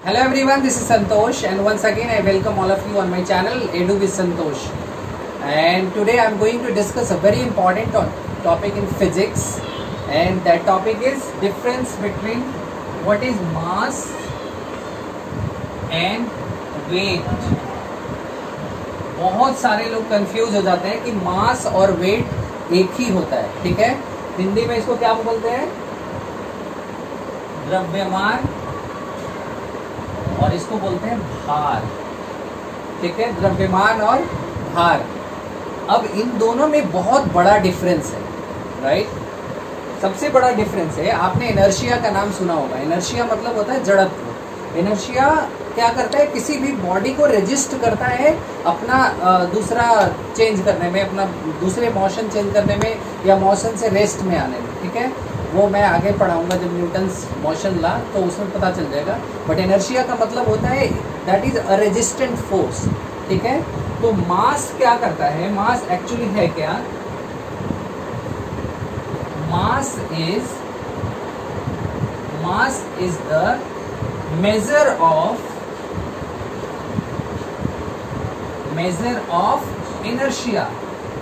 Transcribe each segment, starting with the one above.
Hello everyone, this is Santosh and once again I welcome all of you on my channel Edu with Santosh. And today I am going to discuss a very important topic in physics, and that topic is difference between what is mass and weight. बहुत सारे लोग confuse हो जाते हैं कि मास और wait एक ही होता है, ठीक है। हिंदी में इसको क्या बोलते हैं? द्रव्यमान, और इसको बोलते हैं भार, ठीक है। द्रव्यमान और भार। अब इन दोनों में बहुत बड़ा डिफरेंस है, राइट। सबसे बड़ा डिफरेंस है, आपने इनर्शिया का नाम सुना होगा। इनर्शिया मतलब होता है जड़त्व। इनर्शिया क्या करता है? किसी भी बॉडी को रेजिस्ट करता है अपना दूसरा चेंज करने में, अपना दूसरे मोशन चेंज करने में, या मोशन से रेस्ट में आने में, ठीक है। वो मैं आगे पढ़ाऊंगा जब न्यूटन्स मोशन ला, तो उसमें पता चल जाएगा। बट इनर्शिया का मतलब होता है that is a resistant force, ठीक है। तो मास क्या करता है? मास एक्चुअली है क्या? Mass is the measure of inertia.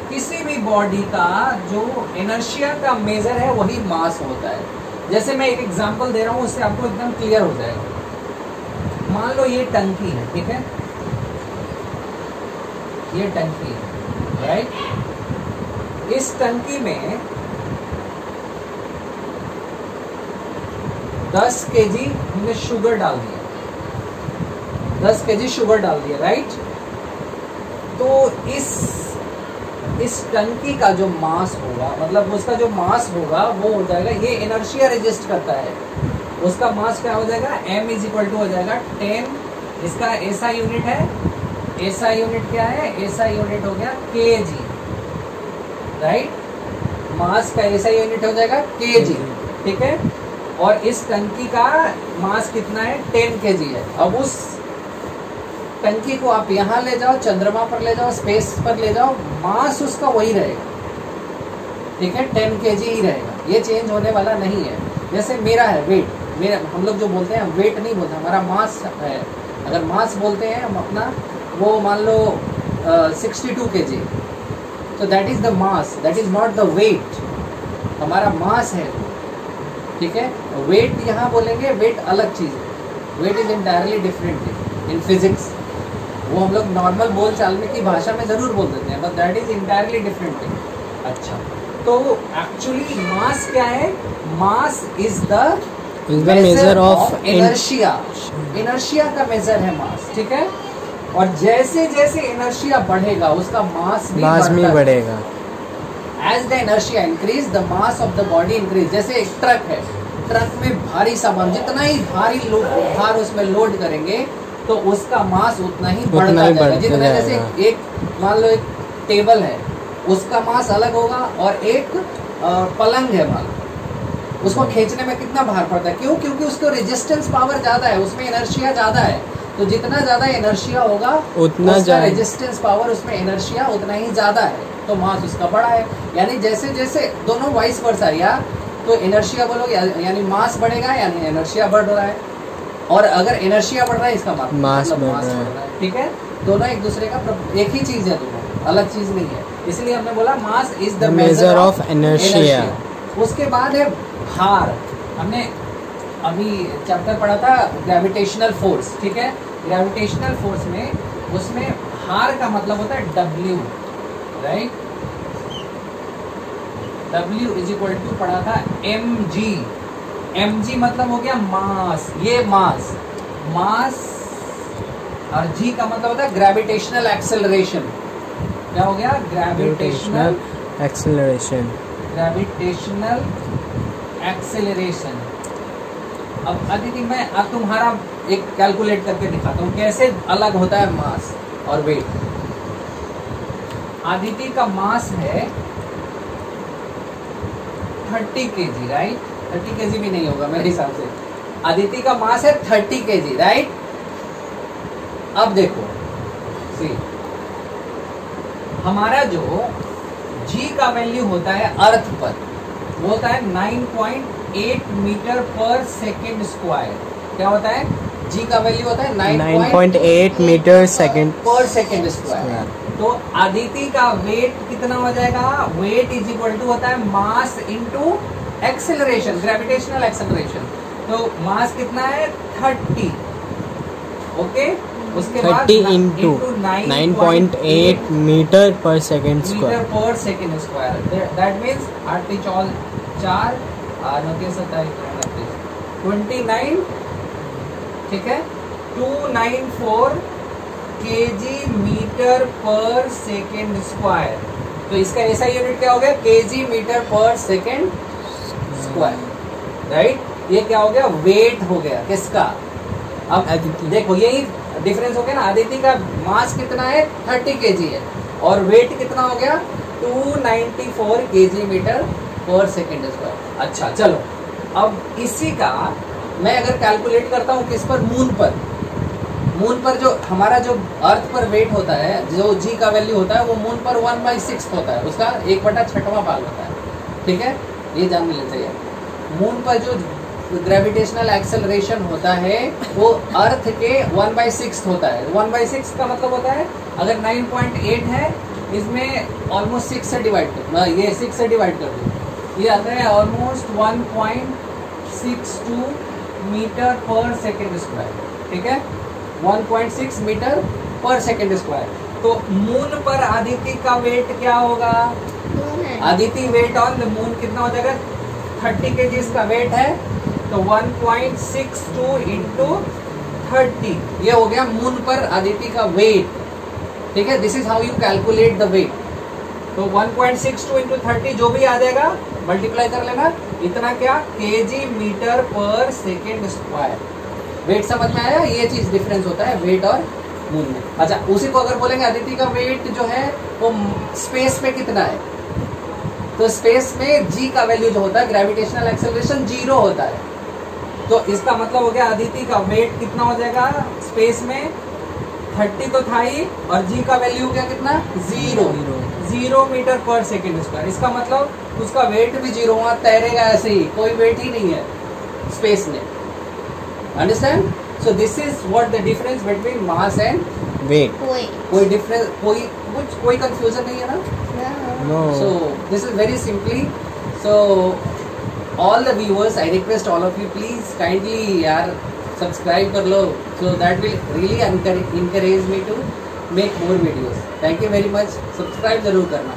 किसी भी बॉडी का जो इनर्शिया का मेजर है वही मास होता है। जैसे मैं एक एग्जांपल दे रहा हूं, उससे आपको एकदम क्लियर हो जाएगा। मान लो ये टंकी है, ठीक है, ये टंकी है, राइट। इस टंकी में 10 केजी हमने शुगर डाल दिया, 10 केजी शुगर डाल दिया, राइट। तो इस टंकी का जो मास होगा, मतलब उसका जो मास होगा वो हो जाएगा, ये इनर्शिया रेजिस्ट करता है, उसका मास क्या हो जाएगा? m इज इक्वल टू हो जाएगा 10। इसका ऐसा यूनिट है, ऐसा यूनिट क्या है? ऐसा यूनिट हो गया kg, राइट। मास का ऐसा यूनिट हो जाएगा kg, ठीक है। और इस टंकी का मास कितना है? 10 kg है। अब उस टंकी को आप यहाँ ले जाओ, चंद्रमा पर ले जाओ, स्पेस पर ले जाओ, मास उसका वही रहेगा, ठीक है, 10 kg ही रहेगा, ये चेंज होने वाला नहीं है। जैसे मेरा है वेट, मेरा हम लोग जो बोलते हैं वेट नहीं बोलते, हमारा मास है। अगर मास बोलते हैं हम अपना, वो मान लो 62 kg, तो that is the mass, that is not the weight. हमारा मास है, ठीक है। वेट यहाँ बोलेंगे, वेट अलग चीज है, weight is entirely different in physics. वो हम लोग नॉर्मल बोल चाल में की भाषा में जरूर बोल देते हैं, but that is entirely different thing. अच्छा, तो एक्चुअली मास क्या है? Mass is the measure of inertia. Inertia का मेजर है मास, ठीक है। और जैसे जैसे इनर्शिया बढ़ेगा उसका मास भी बढ़ेगा। As the inertia increase the mass of the body increase. जैसे एक ट्रक है, ट्रक में भारी सामान, जितना ही भारी भार उसमें लोड करेंगे तो उसका मास उतना ही बढ़ता जाएगा। जितना, जैसे एक मान लो एक टेबल है, उसका मास अलग होगा, और एक पलंग है, मान लो, उसको खींचने में कितना भार पड़ता है? क्यों? क्योंकि उसको रेजिस्टेंस पावर ज्यादा है, उसमें इनर्शिया ज्यादा है। तो जितना ज्यादा इनर्शिया होगा उतना रेजिस्टेंस पावर, उसमें इनर्शिया उतना ही ज्यादा है, तो मास उसका बड़ा है। यानी जैसे जैसे दोनों वाइस वर्सा, या तो इनर्शिया बोलोगे यानी मास बढ़ेगा, यानी इनर्शिया बढ़ रहा है। और अगर इनर्शिया बढ़ रहा है, इसका मास बढ़ रहा है, ठीक है। दोनों एक दूसरे का एक ही चीज है, दोनों अलग चीज नहीं है। इसलिए हमने बोला mass is the measure of inertia. उसके बाद है भार। हमने अभी चैप्टर पढ़ा था ग्रेविटेशनल फोर्स, ठीक है। ग्रेविटेशनल फोर्स में उसमें भार का मतलब होता है W, right. W is equal to पढ़ा था mg। mg मतलब हो गया मास, ये मास, और g का मतलब होता है ग्रेविटेशनल एक्सेलरेशन। क्या हो गया? Gravitational acceleration. अब अदिति, मैं अब तुम्हारा एक कैलकुलेट करके दिखाता हूँ कैसे अलग होता है मास और वेट। आदिति का मास है 30 kg, राइट। 30 kg भी नहीं होगा मेरे हिसाब से। आदिति का मास है 30 kg, राइट। अब देखो, सी, हमारा जो G का वैल्यू होता है अर्थ पर, वो होता है 9.8 मीटर पर सेकेंड स्क्वायर। क्या होता है? जी का वैल्यू होता है 9.8 मीटर सेकेंड पर सेकेंड स्क्वायर। तो अदिति का वेट कितना हो जाएगा? वेट इज इक्वल टू होता है mass into acceleration, gravitational acceleration. तो मास कितना है? 30। ओके, उसके बाद 30 इंटू 9.8 मीटर पर सेकेंड स्क्वायर। मीटर पर सेकेंड स्क्वायर। दैट मीन्स 8 4 29, ठीक है, 294 kg मीटर पर सेकेंड स्क्वायर। तो इसका ऐसा यूनिट क्या हो गया? kg मीटर पर सेकेंड स्क्वायर, राइट। ये क्या हो गया? वेट हो गया किसका? अब देखो यही डिफरेंस हो गया ना। अदिति का मास कितना है? 30 kg है, और वेट कितना हो गया? 294 kg मीटर पर सेकेंड स्क्वायर। अच्छा चलो, अब इसी का मैं अगर कैलकुलेट करता हूँ किस पर? मून पर जो हमारा जो अर्थ पर वेट होता है, जो जी का वैल्यू होता है, वो मून पर 1/6 होता है, उसका 1/6वां भाग होता है, ठीक है। ये जान लेना चाहिए। मून पर जो ग्रेविटेशनल एक्सेलरेशन होता है वो अर्थ के 1/6 होता है। 1/6 का मतलब होता है अगर 9.8 है, इसमें ऑलमोस्ट 6 से डिवाइड कर, ये 6 से डिवाइड कर दो, ये आता है ऑलमोस्ट 1.62 मीटर पर सेकेंड स्क्वायर, ठीक है, 1.6 मीटर पर सेकेंड स्क्वायर। तो मून पर अदिति का वेट क्या होगा? Aditi weight on the moon कितना हो जाएगा? 30 kg इसका वेट है, तो 1.62 इंटू 30, ये हो गया मून पर अदिति का वेट, ठीक है। This is how you calculate the weight. तो 1.62 इंटू 30 जो भी आ जाएगा मल्टीप्लाई कर लेना, इतना क्या? kg मीटर पर सेकेंड स्क्वायर। वेट समझ में आया? ये चीज डिफरेंस होता है वेट और मून में। अच्छा, उसी को अगर बोलेंगे अदिति का वेट जो है वो स्पेस में कितना है, तो स्पेस में जी का वैल्यू जो होता है, ग्रेविटेशनल एक्सेलरेशन 0 होता है। तो इसका मतलब हो गया अदिति का वेट कितना हो जाएगा स्पेस में? 30 तो था ही, और जी का वैल्यू हो गया कितना? 0 मीटर पर सेकेंड स्क्वायर। इसका मतलब उसका वेट भी 0 हुआ, तैरेगा ऐसे ही, कोई वेट ही नहीं है स्पेस में। Understand? So this is what the difference between mass and weight. कोई डिफरेंस, कोई कंफ्यूजन नहीं है ना? No. So this is very simply. So all the viewers, I request all of you, please kindly यार subscribe कर लो, so that will really encourage me to make more videos. Thank you very much. Subscribe जरूर करना।